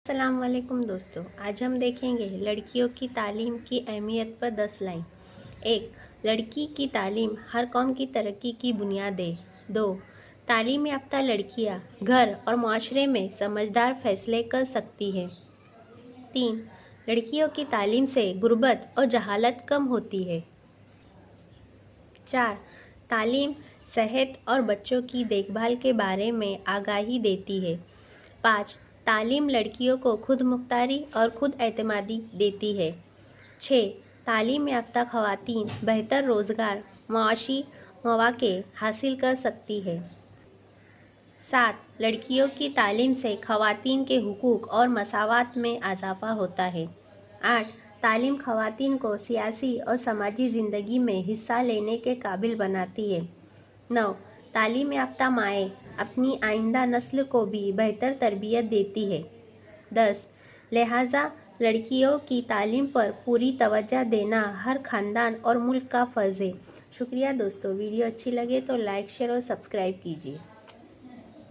السلام علیکم دوستو، آج ہم دیکھیں گے لڑکیوں کی تعلیم کی اہمیت پر 10 لائن۔ 1. لڑکی کی تعلیم ہر قوم کی ترقی کی بنیاد ہے۔ 2. تعلیم یافتہ لڑکیاں گھر اور معاشرے میں سمجھدار فیصلے کر سکتی ہیں۔ 3. لڑکیوں کی تعلیم سے غربت اور جہالت کم ہوتی ہے۔ 4. تعلیم صحت اور بچوں کی دیکھ بھال کے بارے میں آگاہی دیتی ہے۔ 5. تعلیم لڑکیوں کو خود مختاری اور خود اعتمادی دیتی ہے۔ 6. تعلیم یافتہ خواتین بہتر روزگار، معاشی مواقع حاصل کر سکتی ہیں۔ 7. لڑکیوں کی تعلیم سے خواتین کے حقوق اور مساوات میں اضافہ ہوتا ہے۔ 8. تعلیم خواتین کو سیاسی اور سماجی زندگی میں حصہ لینے کے قابل بناتی ہے۔ 9. تعلیم یافتہ مائیں اپنی آئندہ نسل کو بھی بہتر تربیت دیتی ہے۔ 10. لہٰذا لڑکیوں کی تعلیم پر پوری توجہ دینا ہر خاندان اور ملک کا فرض ہے۔ شکریہ دوستو، ویڈیو اچھی لگے تو لائک، شیئر اور سبسکرائب کیجیے۔